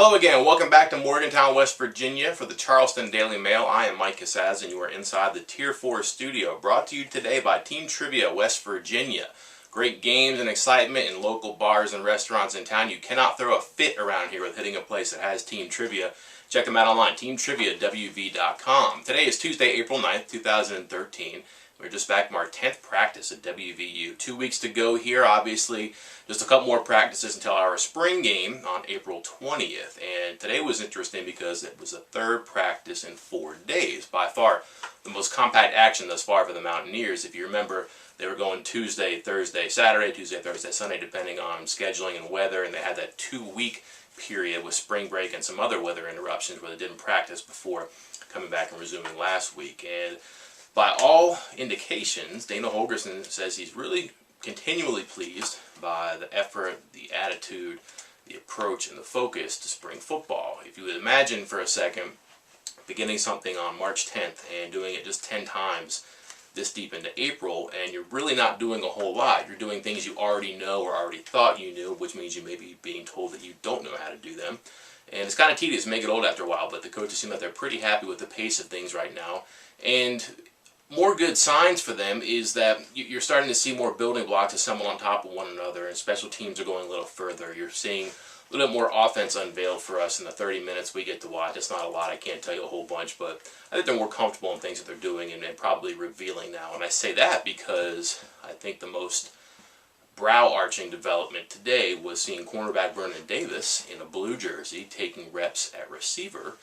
Hello again. Welcome back to Morgantown, West Virginia for the Charleston Daily Mail. I am Mike Casaz, and you are inside the Tier 4 studio, brought to you today by Team Trivia West Virginia. Great games and excitement in local bars and restaurants in town. You cannot throw a fit around here with hitting a place that has Team Trivia. Check them out online, teamtriviawv.com. Today is Tuesday, April 9th, 2013. We're just back from our 10th practice at WVU. 2 weeks to go here, obviously. Just a couple more practices until our spring game on April 20th. And today was interesting because it was the third practice in 4 days. By far the most compact action thus far for the Mountaineers. If you remember, they were going Tuesday, Thursday, Saturday, Tuesday, Thursday, Sunday, depending on scheduling and weather. And they had that 2-week period with spring break and some other weather interruptions where they didn't practice before coming back and resuming last week. And by all indications, Dana Holgorsen says he's really continually pleased by the effort, the attitude, the approach, and the focus to spring football. If you would imagine for a second beginning something on March 10th and doing it just 10 times this deep into April, and you're really not doing a whole lot. You're doing things you already know or already thought you knew, which means you may be being told that you don't know how to do them. And it's kind of tedious to make it old after a while, but the coaches seem like they're pretty happy with the pace of things right now. And more good signs for them is that you're starting to see more building blocks assemble on top of one another, and special teams are going a little further. You're seeing a little bit more offense unveiled for us in the 30 minutes we get to watch. It's not a lot, I can't tell you a whole bunch, but I think they're more comfortable in things that they're doing and probably revealing now. And I say that because I think the most brow-arching development today was seeing cornerback Vernon Davis in a blue jersey taking reps at receiver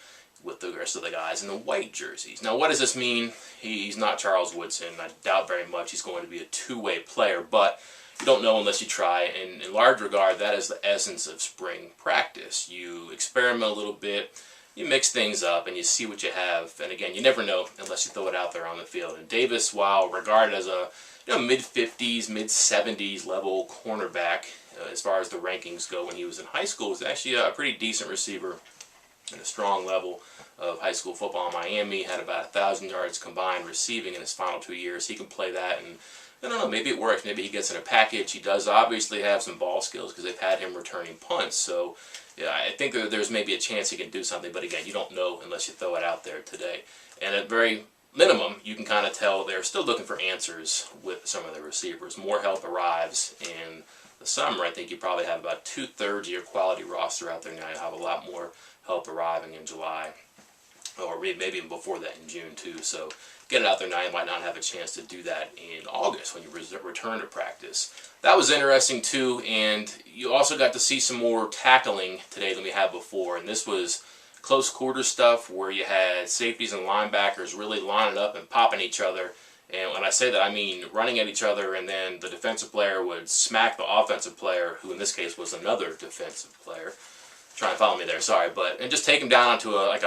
with the rest of the guys in the white jerseys. Now, what does this mean? He's not Charles Woodson. I doubt very much he's going to be a two-way player, but you don't know unless you try. And in large regard, that is the essence of spring practice. You experiment a little bit, you mix things up, and you see what you have. And again, you never know unless you throw it out there on the field. And Davis, while regarded as a mid-50s, mid-70s level cornerback, as far as the rankings go when he was in high school, was actually a pretty decent receiver at a strong level of high school football in Miami. Had about 1,000 yards combined receiving in his final 2 years. He can play that, and I don't know, maybe it works. Maybe he gets in a package. He does obviously have some ball skills because they've had him returning punts. So yeah, I think that there's maybe a chance he can do something, but again, you don't know unless you throw it out there today. And at very minimum, you can kind of tell they're still looking for answers with some of the receivers. More help arrives in the summer. I think you probably have about 2/3 of your quality roster out there now. You'll have a lot more help arriving in July, or maybe even before that in June too. So get it out there now. You might not have a chance to do that in August when you return to practice. That was interesting too, and you also got to see some more tackling today than we had before. And this was close quarter stuff where you had safeties and linebackers really lining up and popping each other. And when I say that, I mean running at each other, and then the defensive player would smack the offensive player, who in this case was another defensive player. Trying to follow me there, sorry, and just take him down onto a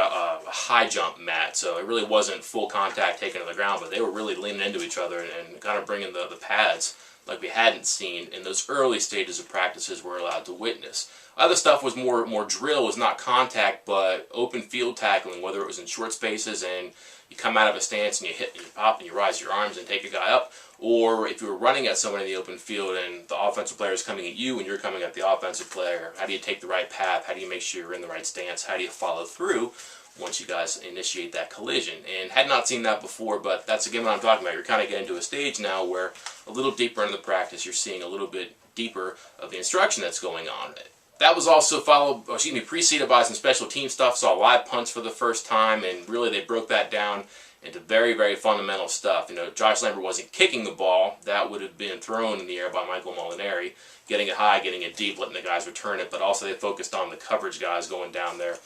high jump mat. So it really wasn't full contact taken to the ground, but they were really leaning into each other and kind of bringing the pads like we hadn't seen in those early stages of practices we're allowed to witness. Other stuff was more drill, was not contact, but open field tackling, whether it was in short spaces and you come out of a stance and you hit and you pop and you rise your arms and take a guy up, or if you were running at someone in the open field and the offensive player is coming at you and you're coming at the offensive player, how do you take the right path? How do you make sure you're in the right stance? How do you follow through once you guys initiate that collision? And had not seen that before, but that's again what I'm talking about. You're kind of getting to a stage now where a little deeper into the practice, you're seeing a little bit deeper of the instruction that's going on. That was also preceded by some special team stuff. Saw live punts for the first time, and really they broke that down into very, very fundamental stuff. Josh Lambert wasn't kicking the ball. That would have been thrown in the air by Michael Molinari, getting it high, getting it deep, letting the guys return it. But also they focused on the coverage guys going down there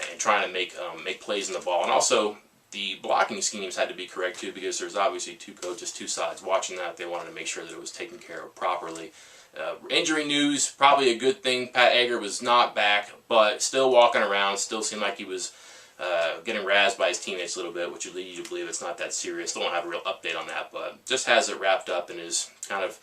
and trying to make plays in the ball. And also the blocking schemes had to be correct too, because there's obviously two coaches, two sides watching that. They wanted to make sure that it was taken care of properly. Injury news, probably a good thing. Pat Egger was not back, but still walking around, still seemed like he was getting razzed by his teammates a little bit, which would lead you to believe it's not that serious. Still don't have a real update on that, but just has it wrapped up and is kind of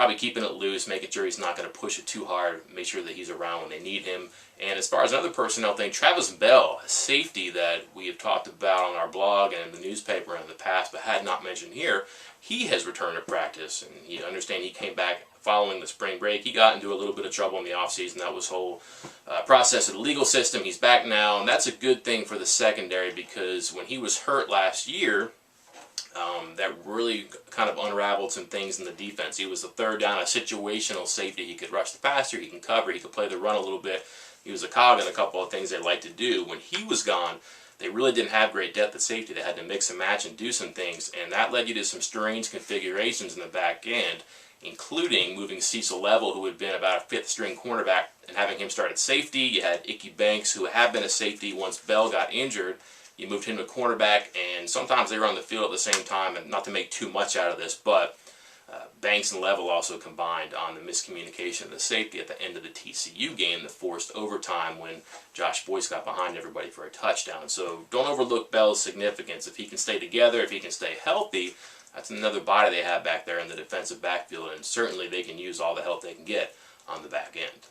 probably keeping it loose, making sure he's not going to push it too hard, make sure that he's around when they need him. And as far as another personnel thing, Travis Bell, a safety that we have talked about on our blog and in the newspaper in the past, but had not mentioned here, he has returned to practice. And you understand he came back following the spring break. He got into a little bit of trouble in the offseason. That was whole process of the legal system. He's back now, and that's a good thing for the secondary, because when he was hurt last year, that really kind of unraveled some things in the defense. He was the third down, a situational safety. He could rush the passer, he can cover, he could play the run a little bit. He was a cog in a couple of things they like to do. When he was gone, they really didn't have great depth at safety. They had to mix and match and do some things, and that led you to some strange configurations in the back end, including moving Cecil Level, who had been about a fifth-string cornerback, and having him start at safety. You had Ickey Banks, who had been a safety once Bell got injured. You moved him to cornerback, and sometimes they were on the field at the same time, and not to make too much out of this, but Banks and Level also combined on the miscommunication of the safety at the end of the TCU game that forced overtime when Josh Boyce got behind everybody for a touchdown. So don't overlook Bell's significance. If he can stay together, if he can stay healthy, that's another body they have back there in the defensive backfield, and certainly they can use all the help they can get on the back end.